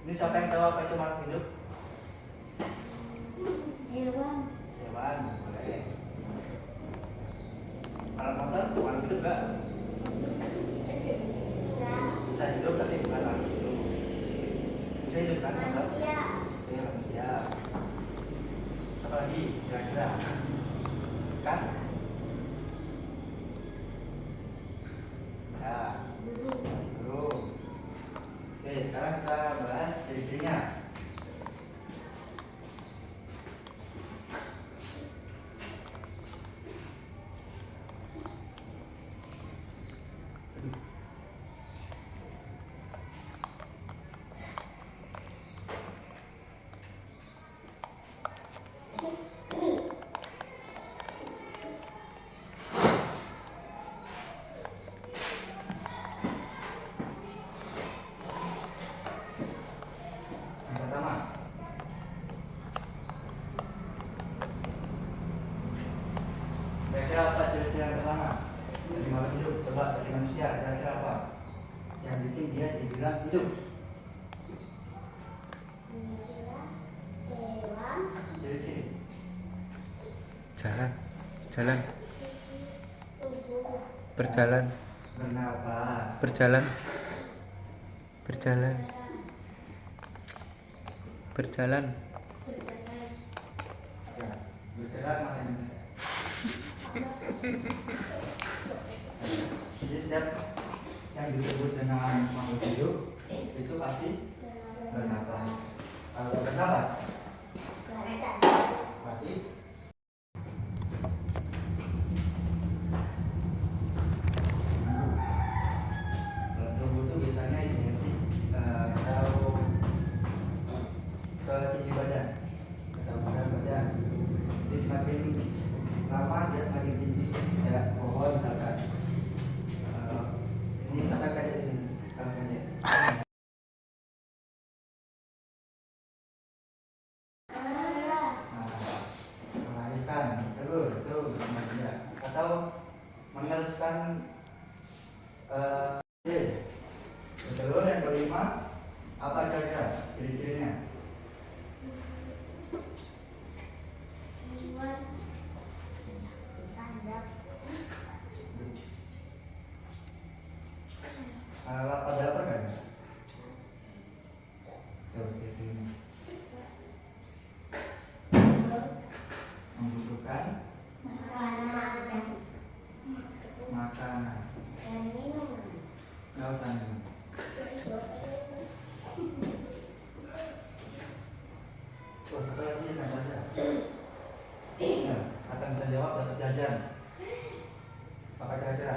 Ini siapa yang tahu apa itu makhluk hidup? Hewan. Hewan, boleh. Alat motor makhluk hidup enggak? Bisa hidup tapi bukan makhluk hidup. Bisa hidup kan? Manusia. Oke, manusia. Siapa lagi? Kira-kira? Kan? Ya. Burung. Oke, sekarang kita bahas ciri-cirinya. Yang pertama, kira-kira apa ciri-ciri yang pertama dari makhluk hidup? Coba dari manusia, kira-kira apa yang bikin dia dibilang hidup? Hewan. Ciri-ciri Jalan, jalan, Tubuh. berjalan, bernapas, berjalan, berjalan, berjalan. ya, bergerak masih ada. Jadi setiap yang disebut dengan makhluk hidup itu pasti bernapas. Kalau tak bernapas, berarti kalau tubuh itu biasanya identik atau ke tinggi badan atau badan badan. Jadi semakin lama dia semakin tinggi, kayak pohon misalkan. Ini kata kayak di sini, kalau pendek. Melahirkan telur itu namanya, atau meneruskan telur yang kelima apa kira-kira ciri-cirinya? Hewan. Tanda. Pada apa kan? Tuh, ciri-cirinya membutuhkan Makanan. makanan. Dan minuman. Nggak usah minum. Oh, satu lagi yang saja. Ya, akan bisa jawab dapat jajan. Apa kira-kira?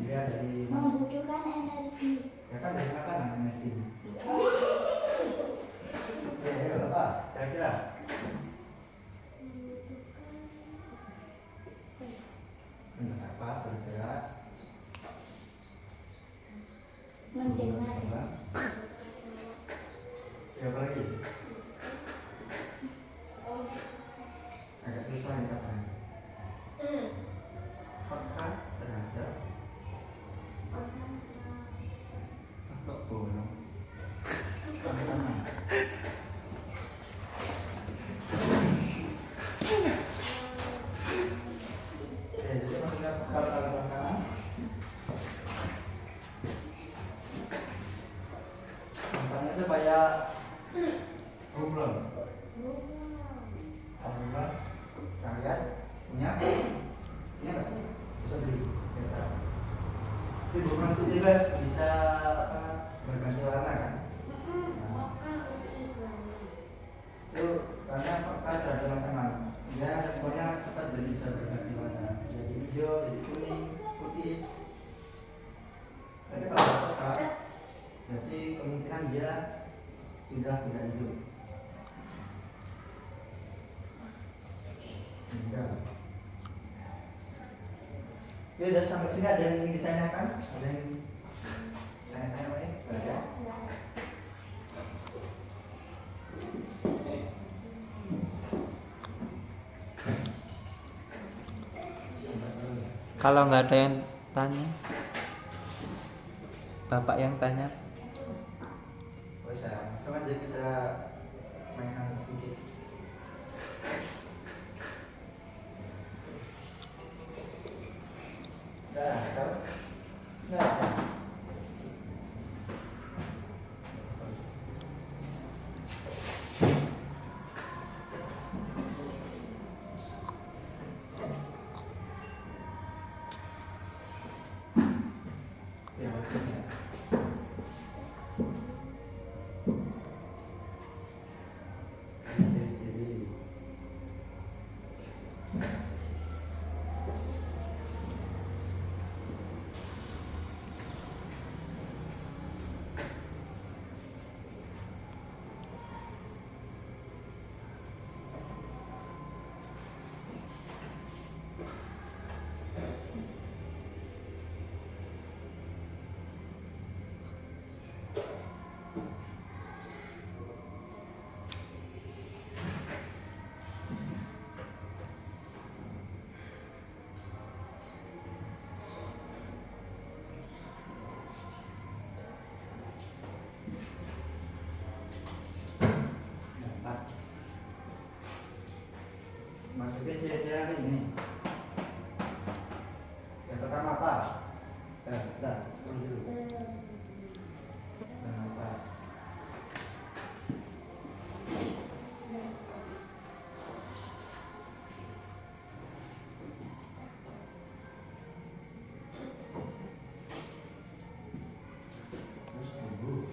Dia dari Membutuhkan energi. ya kan dari makanan energi. Ya, apa? Kira-kira? Nafas bergerak. Mendengar. Ya, apa lagi? Agak susah nih katanya. Peka terhadap apa bolong? Sama. Jadi maksudnya peka terhadap pasangan. Contohnya itu kayak bunglon. Alhamdulillah kalian punya nggak? Bisa beli. Jadi bunglon itu bebas bisa apa, berganti warna kan? Itu karena peka terhadap pasangan. Dia responnya cepat dan bisa berganti warna. Jadi hijau, jadi kuning, putih. Tapi kalau peka, berarti kemungkinan dia sudah tidak hidup. Enggak. Ya udah sampai sini ada yang ingin ditanyakan? Ada yang tanya-tanya apa ya? Ada? Kalau nggak ada yang tanya, bapak yang tanya. Oke, ciri-ciri ini. Yang pertama apa? Dah, dulu. Nafas. Terus tunggu.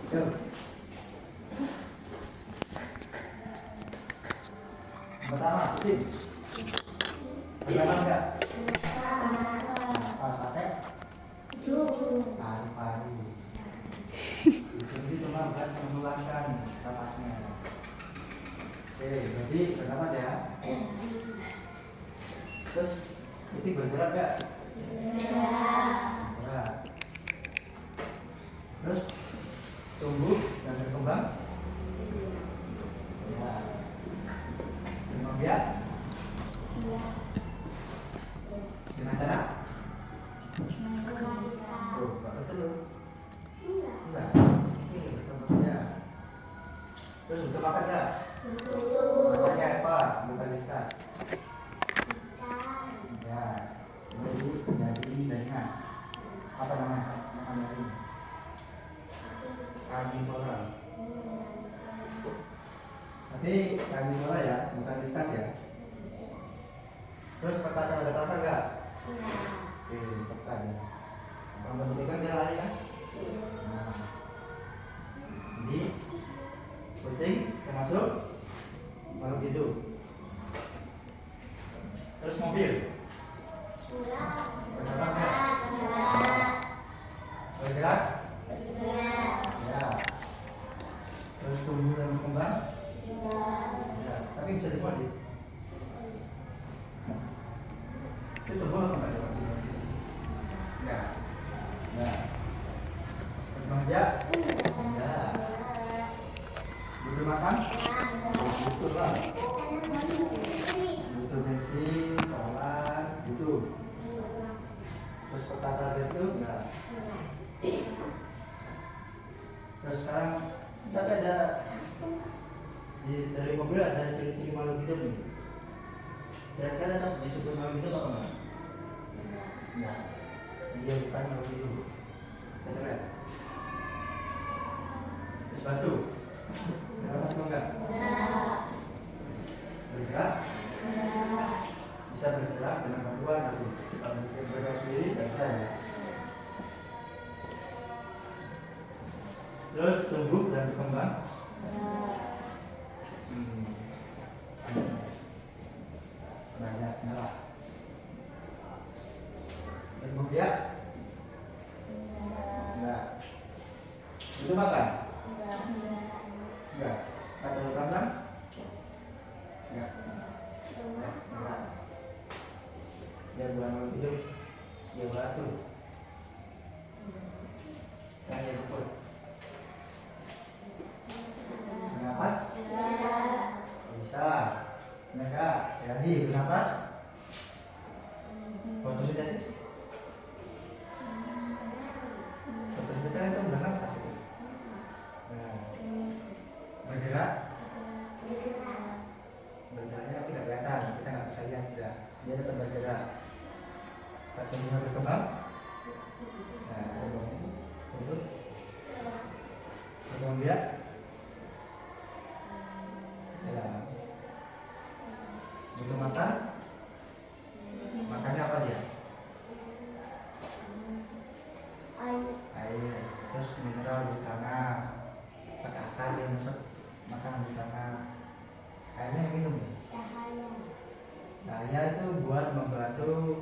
Yuk. Pertama, kucing. Pertama enggak? Sate. Paru-paru. Jadi cuma buat menghilangkan napasnya. Oke, berarti bernapas ya. Terus kucing bergerak enggak? Bergerak. Terus tumbuh dan berkembang. Ya. Kembang biak. Dengan cara? Oh, Pak, betul loh. Enggak. Ini berkembang biak. Terus untuk apa enggak? Makanya apa? Bukan diskus. Ya. Jadi jaringan. Apa namanya ini? Karnivora. Tapi karnivora ya, bukan diskus ya. Terus pertanyaan ada terasa enggak? Oke, pertanyaan. Kalau bentuk ikan dia lari kan? Nah. Jadi kucing termasuk makhluk hidup. Terus mobil. Bernapas enggak? Bergerak? Ya. Terus tumbuh dan berkembang? Ya. Tapi bisa dibuat. Itu tumbuh apa enggak? Ya. Ya. Berkembang biak? Ya. Butuh makan? Butuh lah. Butuh bensin, sholat, butuh. Terus peta target itu? Enggak. Terus sekarang misalnya ada dari mobil ada ciri-ciri makhluk hidup nih. Kira-kira tetap disebut makhluk hidup apa enggak? Enggak. Dia bukan makhluk hidup. Kita coba ya. Terus batu. Bernapas enggak? Bergerak? Bisa bergerak dengan bantuan tapi kalau bergerak sendiri nggak bisa ya. Terus tumbuh dan berkembang. Banyak nyala. Berkembang biak? Enggak. Itu makan? Enggak. Kata perasaan? Enggak. Enggak. Dia bukan makhluk hidup. Dia batu. Saya rumput. Bernapas? Bisa. Mereka jadi bernapas. Fotosintesis? Fotosintesis itu bernapas itu. Nah. bergerak, bergerak, bergeraknya tapi nggak kelihatan, kita nggak bisa lihat ya. Dia tetap bergerak. Pas tumbuhan berkembang, nah tumbuh ini, tumbuh, berkembang dia, ya, butuh makan, makannya apa dia? Air, terus mineral di tanah, pakai akar dia masuk makan di tanah. Airnya yang minum ya? cahaya, Cahaya itu buat membantu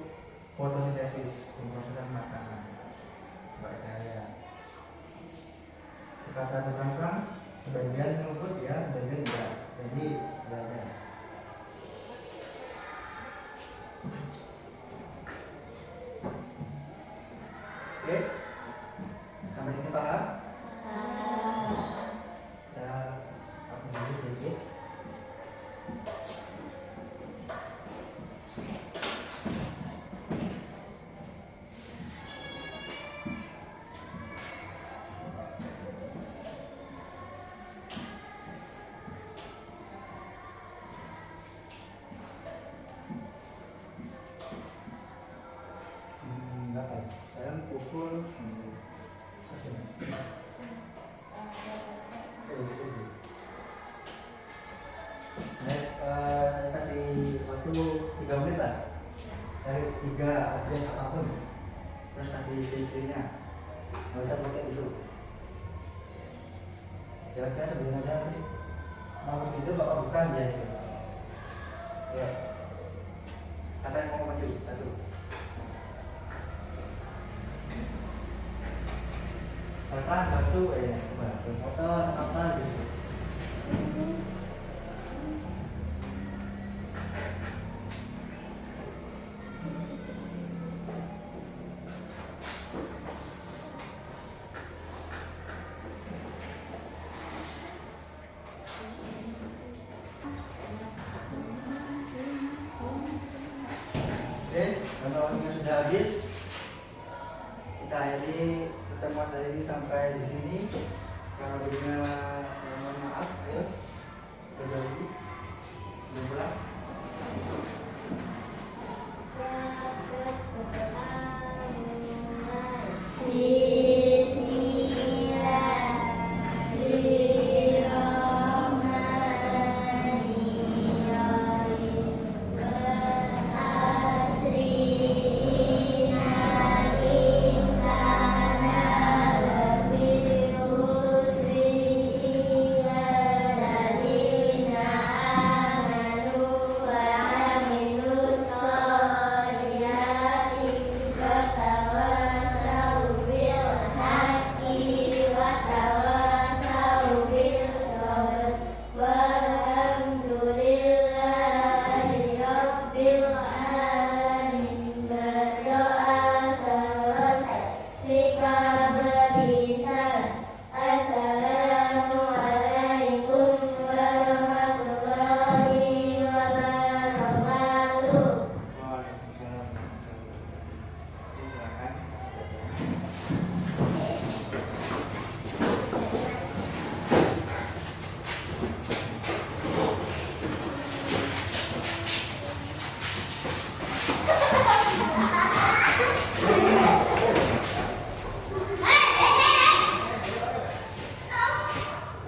fotosintesis, pemrosesan makanan. Pakai cahaya. Kita perhatikan serang, sebagian rumput ya, sebagian tidak. Jadi ada. Oke, sampai sini paham? Ya, aku dulu sedikit. Berapa ya? Sekarang pukul 1. Saya kasih waktu 3 menit lah. Cari 3 objek apapun, terus kasih ciri-cirinya. Nggak usah pakai itu. Kira-kira sebenarnya nanti makhluk itu bakal bukan dia itu. Ya. Siapa yang mau maju? Satu. Misalkan batu, batu motor apa gitu. Oke, kalau waktunya sudah habis, kita akhiri pertemuan hari ini sampai di sini. Kalau lebihnya saya mohon maaf. Ayo, berbagi, berpulang.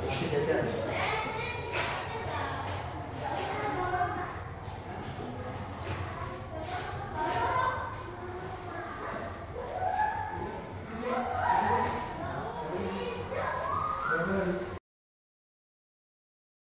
Masih jajan.